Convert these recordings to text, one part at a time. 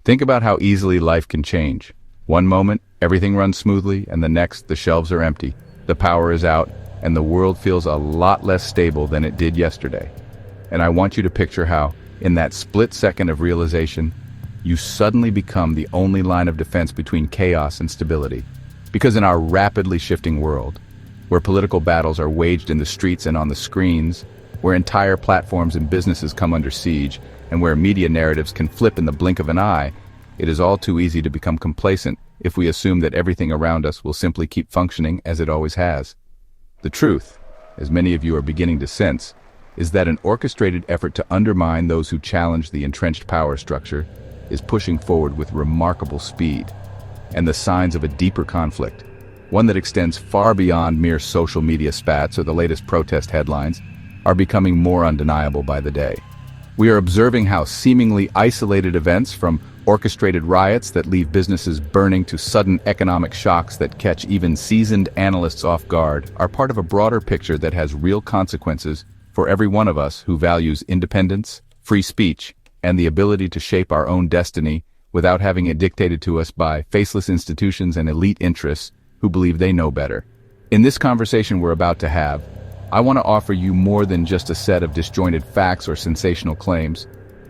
Think about how easily life can change. One moment, everything runs smoothly, and the next, the shelves are empty, the power is out, and the world feels a lot less stable than it did yesterday. And I want you to picture how, in that split second of realization, you suddenly become the only line of defense between chaos and stability. Because in our rapidly shifting world, where political battles are waged in the streets and on the screens, where entire platforms and businesses come under siege, and where media narratives can flip in the blink of an eye, it is all too easy to become complacent if we assume that everything around us will simply keep functioning as it always has. The truth, as many of you are beginning to sense, is that an orchestrated effort to undermine those who challenge the entrenched power structure is pushing forward with remarkable speed, and the signs of a deeper conflict, one that extends far beyond mere social media spats or the latest protest headlines, are becoming more undeniable by the day. We are observing how seemingly isolated events, from orchestrated riots that leave businesses burning to sudden economic shocks that catch even seasoned analysts off guard, are part of a broader picture that has real consequences for every one of us who values independence, free speech, and the ability to shape our own destiny without having it dictated to us by faceless institutions and elite interests who believe they know better. In this conversation we're about to have, I want to offer you more than just a set of disjointed facts or sensational claims.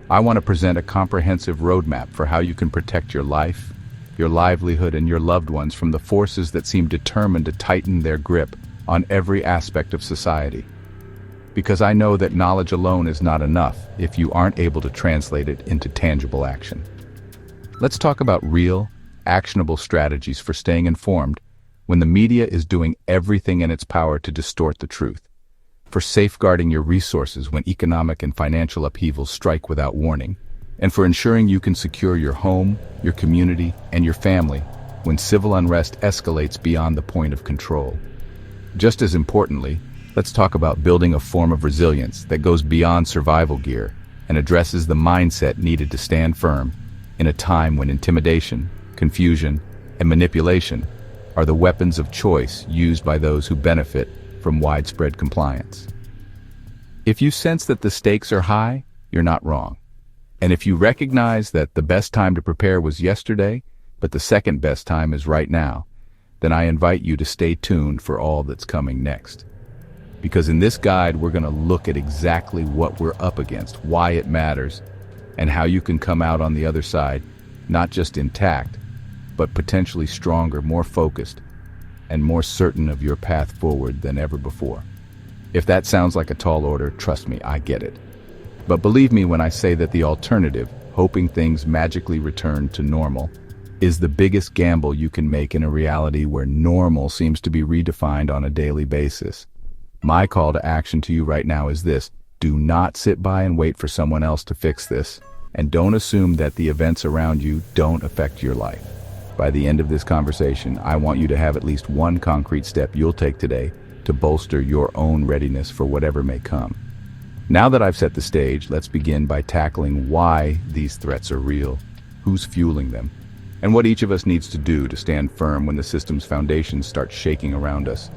I want to present a comprehensive roadmap for how you can protect your life, your livelihood, and your loved ones from the forces that seem determined to tighten their grip on every aspect of society. Because I know that knowledge alone is not enough if you aren't able to translate it into tangible action. Let's talk about real, actionable strategies for staying informed when the media is doing everything in its power to distort the truth, for safeguarding your resources when economic and financial upheavals strike without warning, and for ensuring you can secure your home, your community, and your family when civil unrest escalates beyond the point of control. Just as importantly, let's talk about building a form of resilience that goes beyond survival gear and addresses the mindset needed to stand firm in a time when intimidation, confusion, and manipulation are the weapons of choice used by those who benefit from widespread compliance. If you sense that the stakes are high, you're not wrong. And if you recognize that the best time to prepare was yesterday, but the second best time is right now, then I invite you to stay tuned for all that's coming next. Because in this guide, we're going to look at exactly what we're up against, why it matters, and how you can come out on the other side, not just intact, but potentially stronger, more focused, and more certain of your path forward than ever before. If that sounds like a tall order, trust me, I get it. But believe me when I say that the alternative, hoping things magically return to normal, is the biggest gamble you can make in a reality where normal seems to be redefined on a daily basis. My call to action to you right now is this: do not sit by and wait for someone else to fix this, and don't assume that the events around you don't affect your life. By the end of this conversation, I want you to have at least one concrete step you'll take today to bolster your own readiness for whatever may come. Now that I've set the stage, let's begin by tackling why these threats are real, who's fueling them, and what each of us needs to do to stand firm when the system's foundations start shaking around us.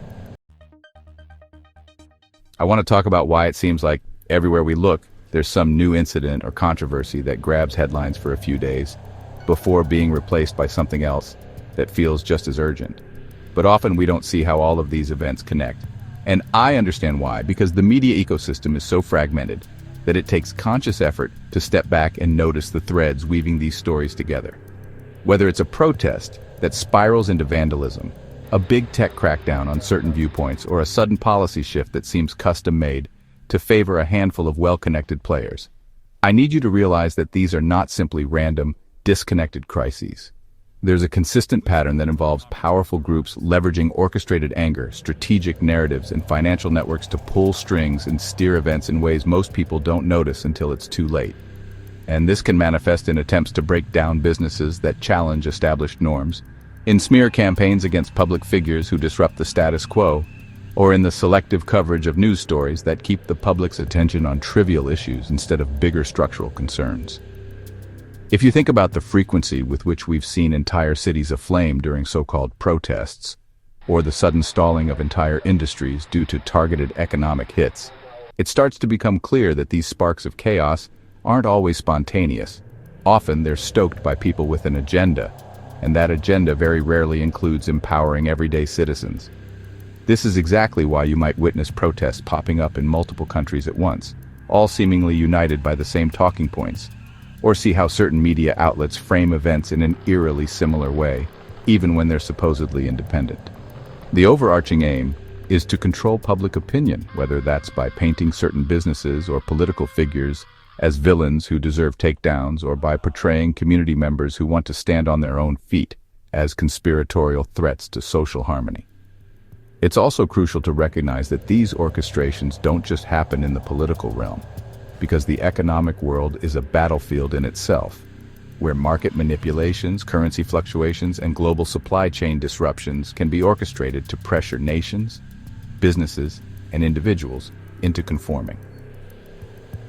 I want to talk about why it seems like everywhere we look, there's some new incident or controversy that grabs headlines for a few days before being replaced by something else that feels just as urgent. But often we don't see how all of these events connect. And I understand why, because the media ecosystem is so fragmented that it takes conscious effort to step back and notice the threads weaving these stories together. Whether it's a protest that spirals into vandalism, a big tech crackdown on certain viewpoints, or a sudden policy shift that seems custom-made to favor a handful of well-connected players, I need you to realize that these are not simply random, disconnected crises. There's a consistent pattern that involves powerful groups leveraging orchestrated anger, strategic narratives, and financial networks to pull strings and steer events in ways most people don't notice until it's too late. And this can manifest in attempts to break down businesses that challenge established norms, in smear campaigns against public figures who disrupt the status quo, or in the selective coverage of news stories that keep the public's attention on trivial issues instead of bigger structural concerns. If you think about the frequency with which we've seen entire cities aflame during so-called protests, or the sudden stalling of entire industries due to targeted economic hits, it starts to become clear that these sparks of chaos aren't always spontaneous. Often they're stoked by people with an agenda, and that agenda very rarely includes empowering everyday citizens. This is exactly why you might witness protests popping up in multiple countries at once, all seemingly united by the same talking points, or see how certain media outlets frame events in an eerily similar way, even when they're supposedly independent. The overarching aim is to control public opinion, whether that's by painting certain businesses or political figures as villains who deserve takedowns, or by portraying community members who want to stand on their own feet as conspiratorial threats to social harmony. It's also crucial to recognize that these orchestrations don't just happen in the political realm, because the economic world is a battlefield in itself, where market manipulations, currency fluctuations, and global supply chain disruptions can be orchestrated to pressure nations, businesses, and individuals into conforming.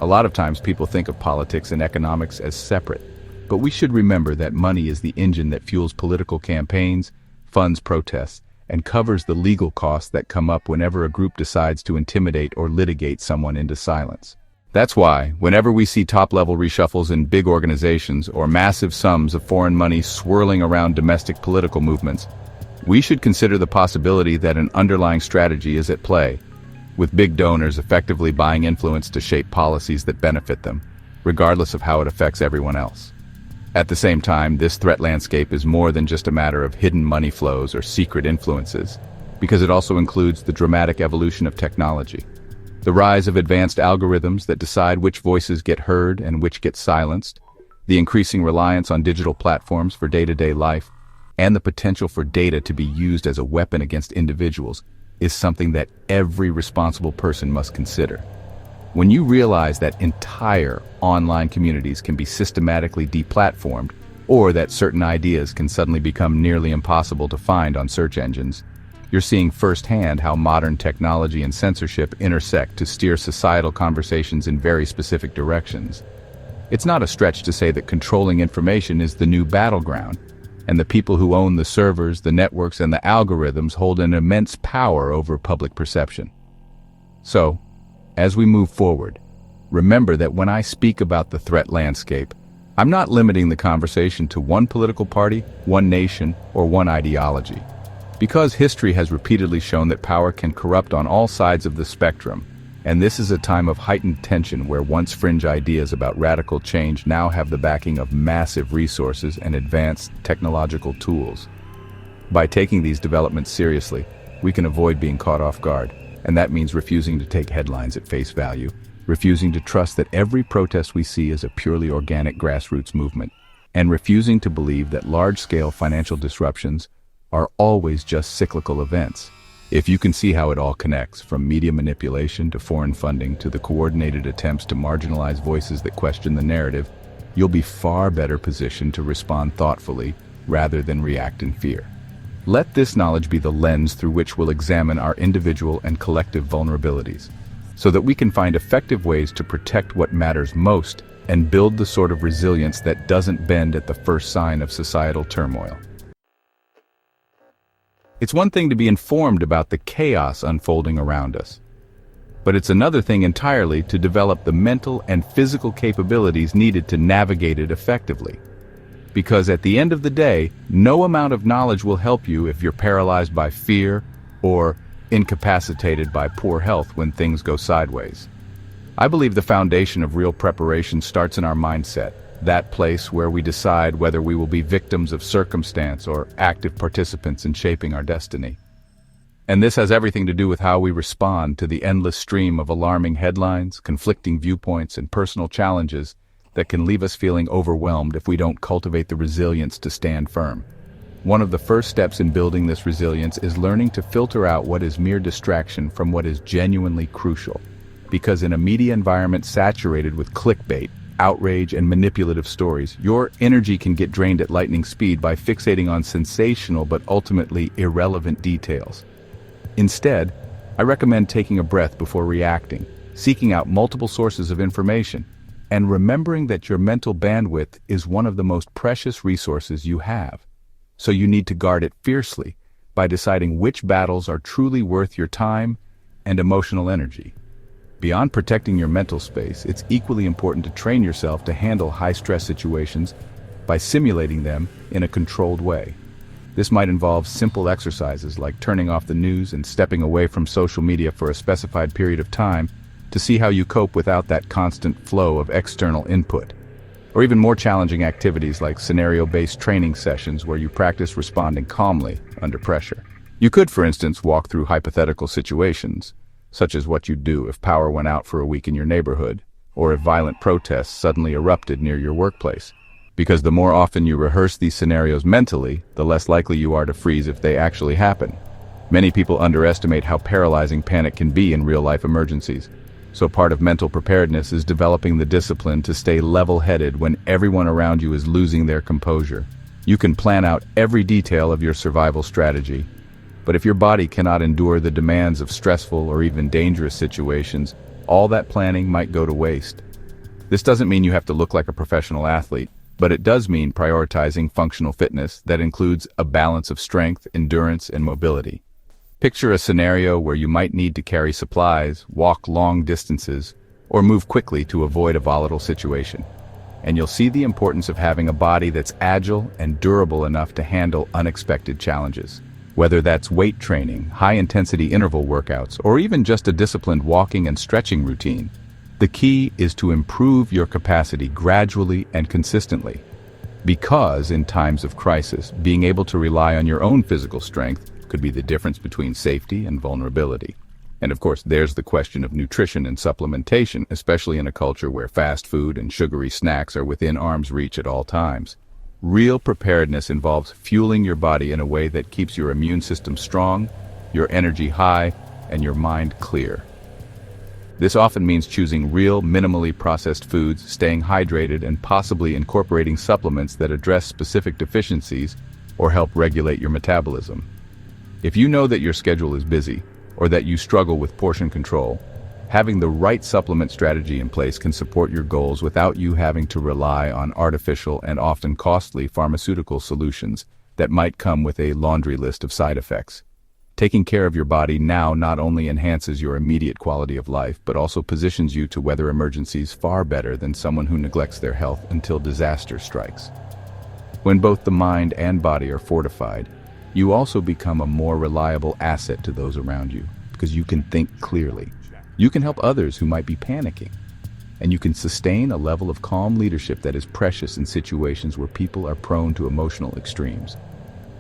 A lot of times people think of politics and economics as separate, but we should remember that money is the engine that fuels political campaigns, funds protests, and covers the legal costs that come up whenever a group decides to intimidate or litigate someone into silence. That's why, whenever we see top-level reshuffles in big organizations or massive sums of foreign money swirling around domestic political movements, we should consider the possibility that an underlying strategy is at play, with big donors effectively buying influence to shape policies that benefit them, regardless of how it affects everyone else. At the same time, this threat landscape is more than just a matter of hidden money flows or secret influences, because it also includes the dramatic evolution of technology. The rise of advanced algorithms that decide which voices get heard and which get silenced, the increasing reliance on digital platforms for day-to-day life, and the potential for data to be used as a weapon against individuals is something that every responsible person must consider. When you realize that entire online communities can be systematically deplatformed, or that certain ideas can suddenly become nearly impossible to find on search engines, you're seeing firsthand how modern technology and censorship intersect to steer societal conversations in very specific directions. It's not a stretch to say that controlling information is the new battleground, and the people who own the servers, the networks, and the algorithms hold an immense power over public perception. So, as we move forward, remember that when I speak about the threat landscape, I'm not limiting the conversation to one political party, one nation, or one ideology. Because history has repeatedly shown that power can corrupt on all sides of the spectrum, and this is a time of heightened tension where once fringe ideas about radical change now have the backing of massive resources and advanced technological tools. By taking these developments seriously, we can avoid being caught off guard, and that means refusing to take headlines at face value, refusing to trust that every protest we see is a purely organic grassroots movement, and refusing to believe that large-scale financial disruptions are always just cyclical events. If you can see how it all connects, from media manipulation to foreign funding to the coordinated attempts to marginalize voices that question the narrative, you'll be far better positioned to respond thoughtfully rather than react in fear. Let this knowledge be the lens through which we'll examine our individual and collective vulnerabilities, so that we can find effective ways to protect what matters most and build the sort of resilience that doesn't bend at the first sign of societal turmoil. It's one thing to be informed about the chaos unfolding around us, but it's another thing entirely to develop the mental and physical capabilities needed to navigate it effectively. Because at the end of the day, no amount of knowledge will help you if you're paralyzed by fear or incapacitated by poor health when things go sideways. I believe the foundation of real preparation starts in our mindset, that place where we decide whether we will be victims of circumstance or active participants in shaping our destiny. And this has everything to do with how we respond to the endless stream of alarming headlines, conflicting viewpoints, and personal challenges that can leave us feeling overwhelmed if we don't cultivate the resilience to stand firm. One of the first steps in building this resilience is learning to filter out what is mere distraction from what is genuinely crucial. Because in a media environment saturated with clickbait, outrage, and manipulative stories, your energy can get drained at lightning speed by fixating on sensational but ultimately irrelevant details. Instead, I recommend taking a breath before reacting, seeking out multiple sources of information, and remembering that your mental bandwidth is one of the most precious resources you have. So you need to guard it fiercely by deciding which battles are truly worth your time and emotional energy. Beyond protecting your mental space, it's equally important to train yourself to handle high-stress situations by simulating them in a controlled way. This might involve simple exercises like turning off the news and stepping away from social media for a specified period of time to see how you cope without that constant flow of external input. Or even more challenging activities like scenario-based training sessions where you practice responding calmly under pressure. You could, for instance, walk through hypothetical situations, such as what you'd do if power went out for a week in your neighborhood, or if violent protests suddenly erupted near your workplace. Because the more often you rehearse these scenarios mentally, the less likely you are to freeze if they actually happen. Many people underestimate how paralyzing panic can be in real-life emergencies. So part of mental preparedness is developing the discipline to stay level-headed when everyone around you is losing their composure. You can plan out every detail of your survival strategy, but if your body cannot endure the demands of stressful or even dangerous situations, all that planning might go to waste. This doesn't mean you have to look like a professional athlete, but it does mean prioritizing functional fitness that includes a balance of strength, endurance, and mobility. Picture a scenario where you might need to carry supplies, walk long distances, or move quickly to avoid a volatile situation. And you'll see the importance of having a body that's agile and durable enough to handle unexpected challenges. Whether that's weight training, high-intensity interval workouts, or even just a disciplined walking and stretching routine, the key is to improve your capacity gradually and consistently. Because in times of crisis, being able to rely on your own physical strength could be the difference between safety and vulnerability. And of course, there's the question of nutrition and supplementation, especially in a culture where fast food and sugary snacks are within arm's reach at all times. Real preparedness involves fueling your body in a way that keeps your immune system strong, your energy high, and your mind clear. This often means choosing real, minimally processed foods, staying hydrated, and possibly incorporating supplements that address specific deficiencies or help regulate your metabolism. If you know that your schedule is busy, or that you struggle with portion control, having the right supplement strategy in place can support your goals without you having to rely on artificial and often costly pharmaceutical solutions that might come with a laundry list of side effects. Taking care of your body now not only enhances your immediate quality of life, but also positions you to weather emergencies far better than someone who neglects their health until disaster strikes. When both the mind and body are fortified, you also become a more reliable asset to those around you, because you can think clearly. You can help others who might be panicking, and you can sustain a level of calm leadership that is precious in situations where people are prone to emotional extremes.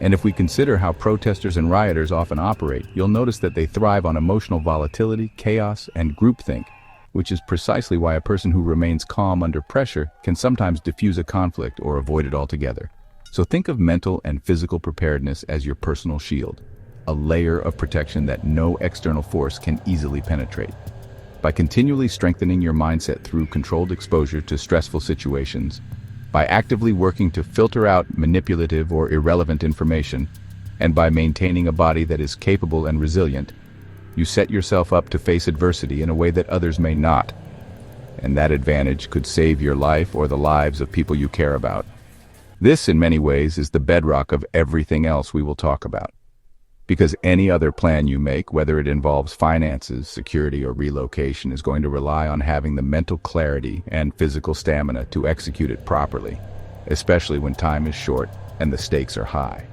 And if we consider how protesters and rioters often operate, you'll notice that they thrive on emotional volatility, chaos, and groupthink, which is precisely why a person who remains calm under pressure can sometimes diffuse a conflict or avoid it altogether. So think of mental and physical preparedness as your personal shield, a layer of protection that no external force can easily penetrate. By continually strengthening your mindset through controlled exposure to stressful situations, by actively working to filter out manipulative or irrelevant information, and by maintaining a body that is capable and resilient, you set yourself up to face adversity in a way that others may not. And that advantage could save your life or the lives of people you care about. This, in many ways, is the bedrock of everything else we will talk about. Because any other plan you make, whether it involves finances, security, or relocation, is going to rely on having the mental clarity and physical stamina to execute it properly, especially when time is short and the stakes are high.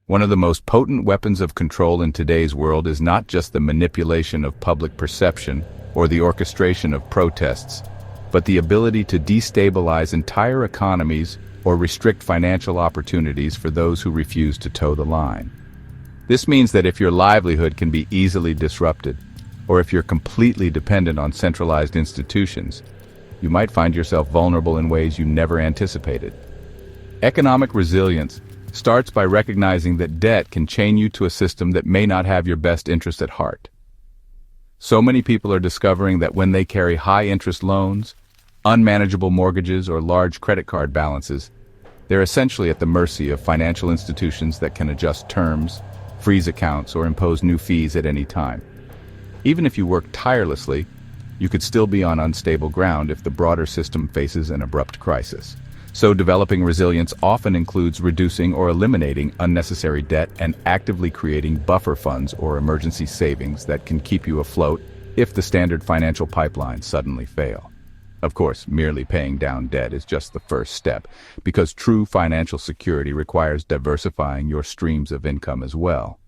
One of the most potent weapons of control in today's world is not just the manipulation of public perception or the orchestration of protests, but the ability to destabilize entire economies or restrict financial opportunities for those who refuse to toe the line. This means that if your livelihood can be easily disrupted, or if you're completely dependent on centralized institutions, you might find yourself vulnerable in ways you never anticipated. Economic resilience starts by recognizing that debt can chain you to a system that may not have your best interest at heart. So many people are discovering that when they carry high-interest loans, unmanageable mortgages, or large credit card balances, they're essentially at the mercy of financial institutions that can adjust terms, freeze accounts, or impose new fees at any time. Even if you work tirelessly, you could still be on unstable ground if the broader system faces an abrupt crisis. So developing resilience often includes reducing or eliminating unnecessary debt and actively creating buffer funds or emergency savings that can keep you afloat if the standard financial pipelines suddenly fail. Of course, merely paying down debt is just the first step, because true financial security requires diversifying your streams of income as well.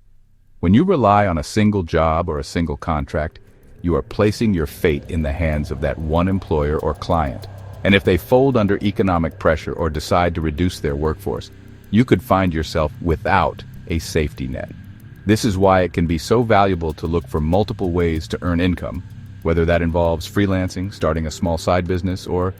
When you rely on a single job or a single contract, you are placing your fate in the hands of that one employer or client. And if they fold under economic pressure or decide to reduce their workforce, you could find yourself without a safety net. This is why it can be so valuable to look for multiple ways to earn income, whether that involves freelancing, starting a small side business, or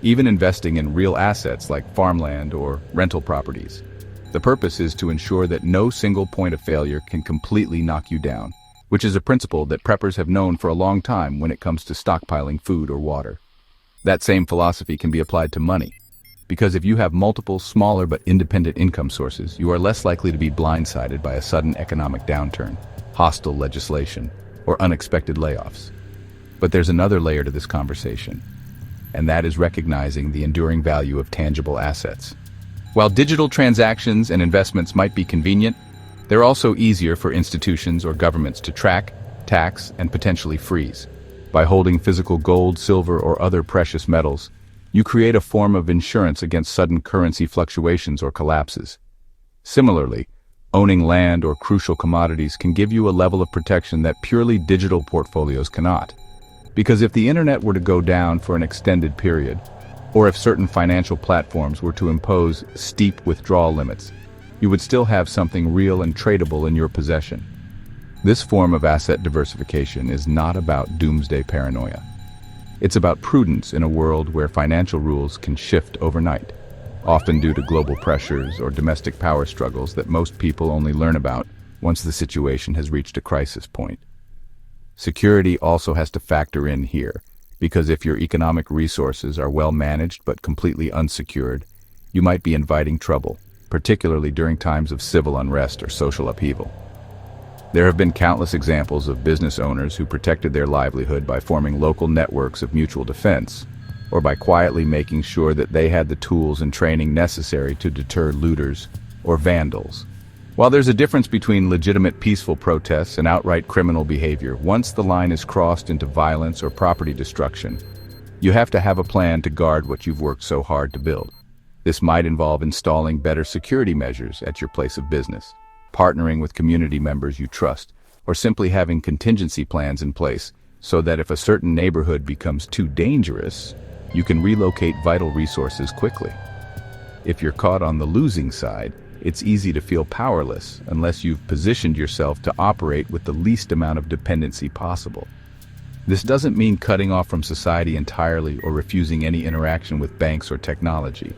even investing in real assets like farmland or rental properties. The purpose is to ensure that no single point of failure can completely knock you down, which is a principle that preppers have known for a long time when it comes to stockpiling food or water. That same philosophy can be applied to money, because if you have multiple, smaller but independent income sources, you are less likely to be blindsided by a sudden economic downturn, hostile legislation, or unexpected layoffs. But there's another layer to this conversation, and that is recognizing the enduring value of tangible assets. While digital transactions and investments might be convenient, they're also easier for institutions or governments to track, tax, and potentially freeze. By holding physical gold, silver, or other precious metals, you create a form of insurance against sudden currency fluctuations or collapses. Similarly, owning land or crucial commodities can give you a level of protection that purely digital portfolios cannot. Because if the internet were to go down for an extended period, or if certain financial platforms were to impose steep withdrawal limits, you would still have something real and tradable in your possession. This form of asset diversification is not about doomsday paranoia. It's about prudence in a world where financial rules can shift overnight, often due to global pressures or domestic power struggles that most people only learn about once the situation has reached a crisis point. Security also has to factor in here, because if your economic resources are well managed but completely unsecured, you might be inviting trouble, particularly during times of civil unrest or social upheaval. There have been countless examples of business owners who protected their livelihood by forming local networks of mutual defense, or by quietly making sure that they had the tools and training necessary to deter looters or vandals. While there's a difference between legitimate peaceful protests and outright criminal behavior, once the line is crossed into violence or property destruction, you have to have a plan to guard what you've worked so hard to build. This might involve installing better security measures at your place of business, partnering with community members you trust, or simply having contingency plans in place so that if a certain neighborhood becomes too dangerous, you can relocate vital resources quickly. If you're caught on the losing side, it's easy to feel powerless unless you've positioned yourself to operate with the least amount of dependency possible. This doesn't mean cutting off from society entirely or refusing any interaction with banks or technology,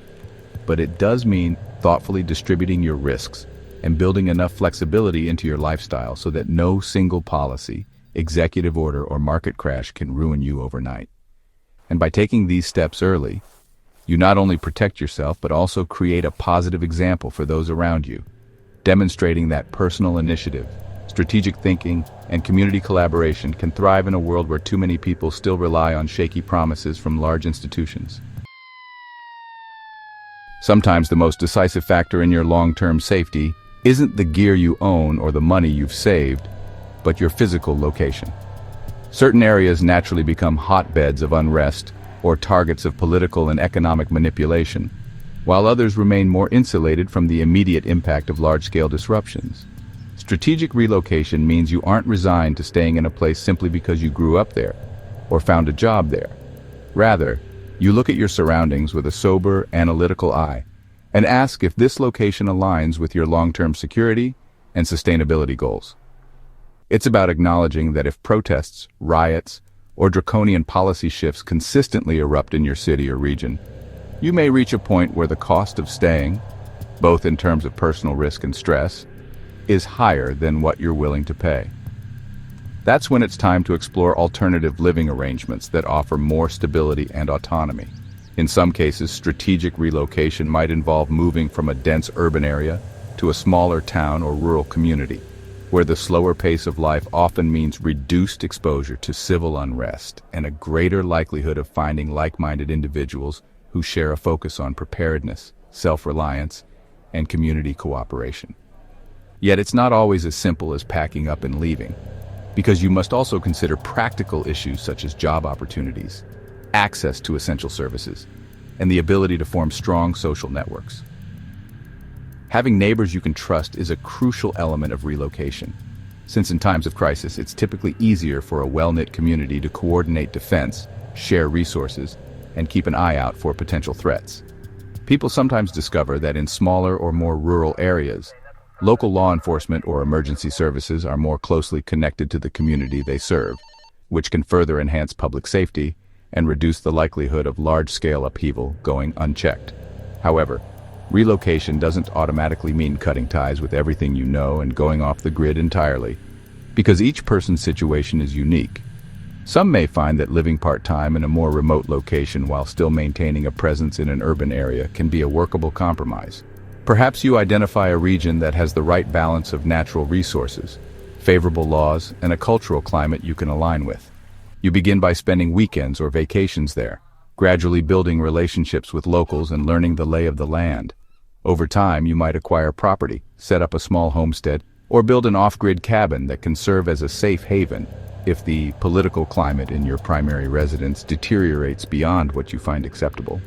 but it does mean thoughtfully distributing your risks and building enough flexibility into your lifestyle so that no single policy, executive order, or market crash can ruin you overnight. And by taking these steps early, you not only protect yourself but also create a positive example for those around you, demonstrating that personal initiative, strategic thinking, and community collaboration can thrive in a world where too many people still rely on shaky promises from large institutions. Sometimes the most decisive factor in your long-term safety isn't the gear you own or the money you've saved, but your physical location. Certain areas naturally become hotbeds of unrest or targets of political and economic manipulation, while others remain more insulated from the immediate impact of large-scale disruptions. Strategic relocation means you aren't resigned to staying in a place simply because you grew up there or found a job there. Rather, you look at your surroundings with a sober, analytical eye and ask if this location aligns with your long-term security and sustainability goals. It's about acknowledging that if protests, riots, or draconian policy shifts consistently erupt in your city or region, you may reach a point where the cost of staying, both in terms of personal risk and stress, is higher than what you're willing to pay. That's when it's time to explore alternative living arrangements that offer more stability and autonomy. In some cases, strategic relocation might involve moving from a dense urban area to a smaller town or rural community, where the slower pace of life often means reduced exposure to civil unrest and a greater likelihood of finding like-minded individuals who share a focus on preparedness, self-reliance, and community cooperation. Yet it's not always as simple as packing up and leaving, because you must also consider practical issues such as job opportunities, access to essential services, and the ability to form strong social networks. Having neighbors you can trust is a crucial element of relocation, since in times of crisis it's typically easier for a well-knit community to coordinate defense, share resources, and keep an eye out for potential threats. People sometimes discover that in smaller or more rural areas, local law enforcement or emergency services are more closely connected to the community they serve, which can further enhance public safety and reduce the likelihood of large-scale upheaval going unchecked. However, relocation doesn't automatically mean cutting ties with everything you know and going off the grid entirely, because each person's situation is unique. Some may find that living part-time in a more remote location while still maintaining a presence in an urban area can be a workable compromise. Perhaps you identify a region that has the right balance of natural resources, favorable laws, and a cultural climate you can align with. You begin by spending weekends or vacations there, gradually building relationships with locals and learning the lay of the land. Over time, you might acquire property, set up a small homestead, or build an off-grid cabin that can serve as a safe haven if the political climate in your primary residence deteriorates beyond what you find acceptable.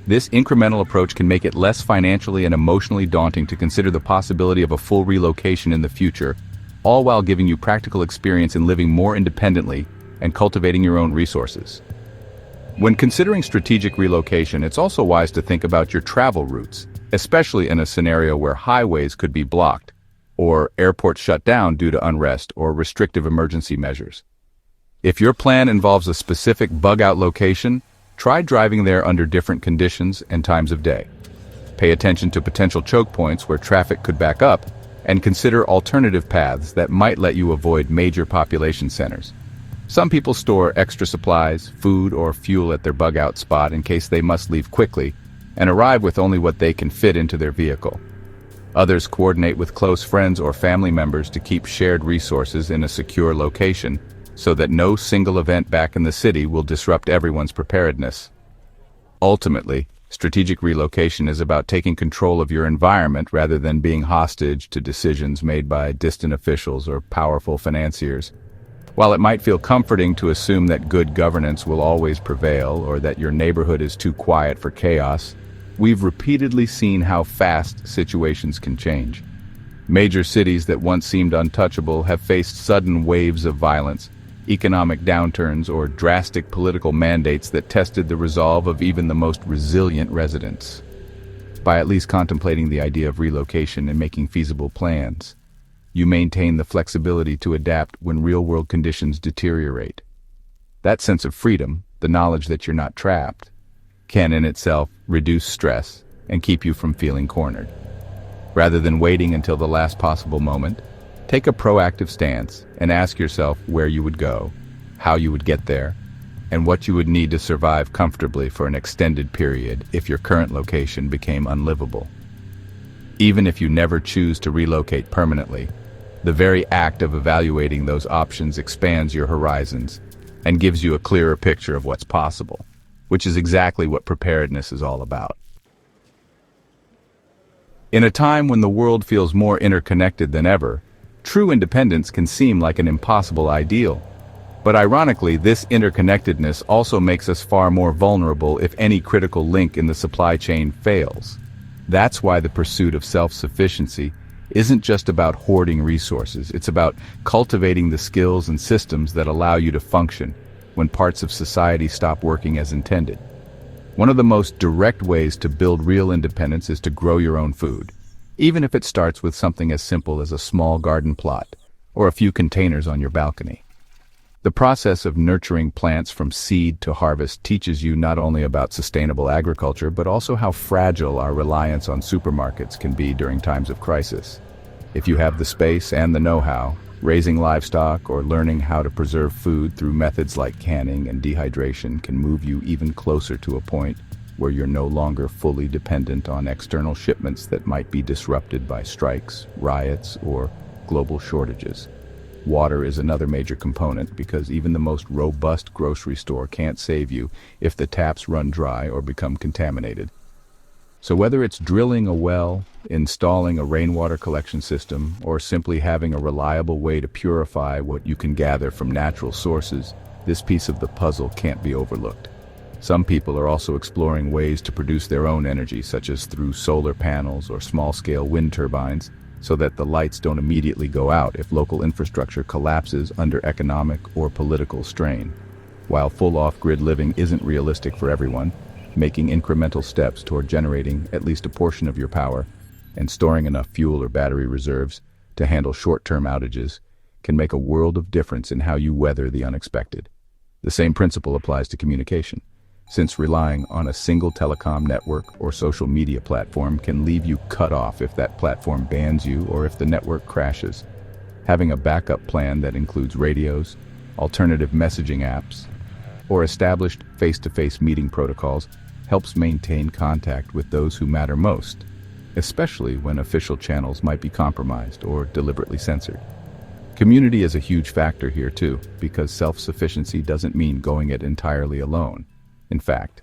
This incremental approach can make it less financially and emotionally daunting to consider the possibility of a full relocation in the future, all while giving you practical experience in living more independently and cultivating your own resources. When considering strategic relocation, it's also wise to think about your travel routes, especially in a scenario where highways could be blocked or airports shut down due to unrest or restrictive emergency measures. If your plan involves a specific bug-out location, try driving there under different conditions and times of day. Pay attention to potential choke points where traffic could back up, and consider alternative paths that might let you avoid major population centers. Some people store extra supplies, food, or fuel at their bug-out spot in case they must leave quickly and arrive with only what they can fit into their vehicle. Others coordinate with close friends or family members to keep shared resources in a secure location, so that no single event back in the city will disrupt everyone's preparedness. Ultimately, strategic relocation is about taking control of your environment rather than being hostage to decisions made by distant officials or powerful financiers. While it might feel comforting to assume that good governance will always prevail or that your neighborhood is too quiet for chaos, we've repeatedly seen how fast situations can change. Major cities that once seemed untouchable have faced sudden waves of violence, economic downturns, or drastic political mandates that tested the resolve of even the most resilient residents. By at least contemplating the idea of relocation and making feasible plans, you maintain the flexibility to adapt when real-world conditions deteriorate. That sense of freedom, the knowledge that you're not trapped, can in itself reduce stress and keep you from feeling cornered. Rather than waiting until the last possible moment, take a proactive stance and ask yourself where you would go, how you would get there, and what you would need to survive comfortably for an extended period if your current location became unlivable. Even if you never choose to relocate permanently, the very act of evaluating those options expands your horizons and gives you a clearer picture of what's possible, which is exactly what preparedness is all about. In a time when the world feels more interconnected than ever, true independence can seem like an impossible ideal. But ironically, this interconnectedness also makes us far more vulnerable if any critical link in the supply chain fails. That's why the pursuit of self-sufficiency isn't just about hoarding resources, it's about cultivating the skills and systems that allow you to function when parts of society stop working as intended. One of the most direct ways to build real independence is to grow your own food, even if it starts with something as simple as a small garden plot or a few containers on your balcony. The process of nurturing plants from seed to harvest teaches you not only about sustainable agriculture, but also how fragile our reliance on supermarkets can be during times of crisis. If you have the space and the know-how, raising livestock or learning how to preserve food through methods like canning and dehydration can move you even closer to a point where you're no longer fully dependent on external shipments that might be disrupted by strikes, riots, or global shortages. Water is another major component because even the most robust grocery store can't save you if the taps run dry or become contaminated. So whether it's drilling a well, installing a rainwater collection system, or simply having a reliable way to purify what you can gather from natural sources, this piece of the puzzle can't be overlooked. Some people are also exploring ways to produce their own energy, such as through solar panels or small-scale wind turbines, so that the lights don't immediately go out if local infrastructure collapses under economic or political strain. While full off-grid living isn't realistic for everyone, making incremental steps toward generating at least a portion of your power and storing enough fuel or battery reserves to handle short-term outages can make a world of difference in how you weather the unexpected. The same principle applies to communication, since relying on a single telecom network or social media platform can leave you cut off if that platform bans you or if the network crashes. Having a backup plan that includes radios, alternative messaging apps, or established face-to-face meeting protocols helps maintain contact with those who matter most, especially when official channels might be compromised or deliberately censored. Community is a huge factor here too, because self-sufficiency doesn't mean going it entirely alone. In fact,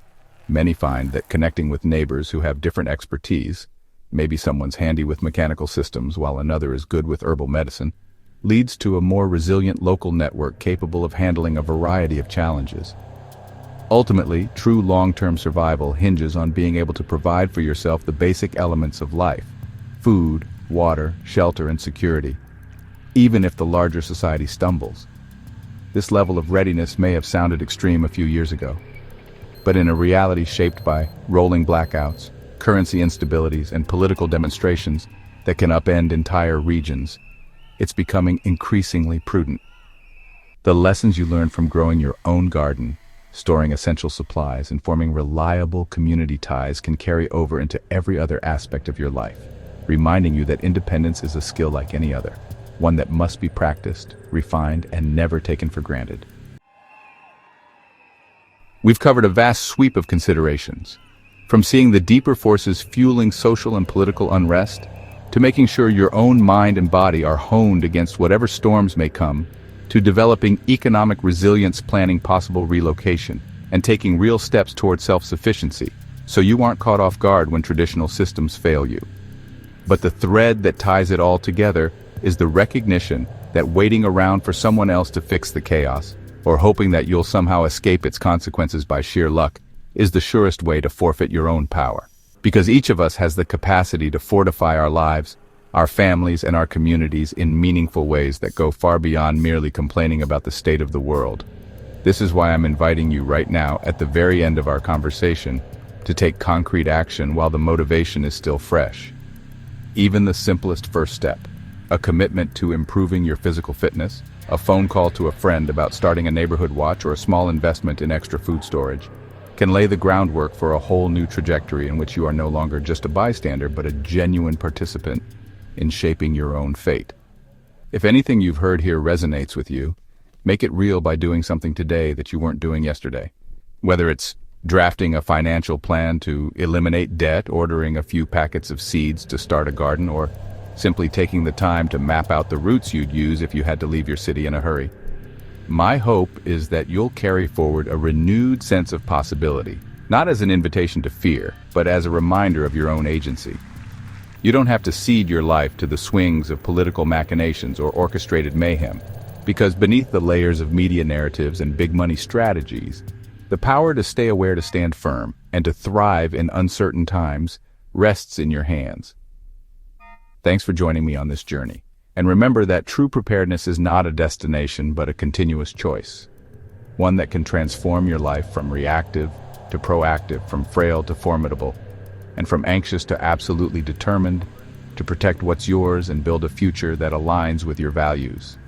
many find that connecting with neighbors who have different expertise, maybe someone's handy with mechanical systems while another is good with herbal medicine, leads to a more resilient local network capable of handling a variety of challenges. Ultimately, true long-term survival hinges on being able to provide for yourself the basic elements of life: food, water, shelter, and security, even if the larger society stumbles. This level of readiness may have sounded extreme a few years ago, but in a reality shaped by rolling blackouts, currency instabilities, and political demonstrations that can upend entire regions, it's becoming increasingly prudent. The lessons you learn from growing your own garden, storing essential supplies, and forming reliable community ties can carry over into every other aspect of your life, reminding you that independence is a skill like any other, one that must be practiced, refined, and never taken for granted. We've covered a vast sweep of considerations, from seeing the deeper forces fueling social and political unrest, to making sure your own mind and body are honed against whatever storms may come, to developing economic resilience, planning possible relocation, and taking real steps toward self-sufficiency, so you aren't caught off guard when traditional systems fail you. But the thread that ties it all together is the recognition that waiting around for someone else to fix the chaos, or hoping that you'll somehow escape its consequences by sheer luck, is the surest way to forfeit your own power. Because each of us has the capacity to fortify our lives, our families, and our communities in meaningful ways that go far beyond merely complaining about the state of the world. This is why I'm inviting you right now, at the very end of our conversation, to take concrete action while the motivation is still fresh. Even the simplest first step, a commitment to improving your physical fitness, a phone call to a friend about starting a neighborhood watch, or a small investment in extra food storage, can lay the groundwork for a whole new trajectory in which you are no longer just a bystander but a genuine participant in shaping your own fate. If anything you've heard here resonates with you, make it real by doing something today that you weren't doing yesterday. Whether it's drafting a financial plan to eliminate debt, ordering a few packets of seeds to start a garden, or simply taking the time to map out the routes you'd use if you had to leave your city in a hurry. My hope is that you'll carry forward a renewed sense of possibility, not as an invitation to fear, but as a reminder of your own agency. You don't have to cede your life to the swings of political machinations or orchestrated mayhem, because beneath the layers of media narratives and big money strategies, the power to stay aware, to stand firm, and to thrive in uncertain times rests in your hands. Thanks for joining me on this journey. And remember that true preparedness is not a destination but a continuous choice. One that can transform your life from reactive to proactive, from frail to formidable, and from anxious to absolutely determined to protect what's yours and build a future that aligns with your values.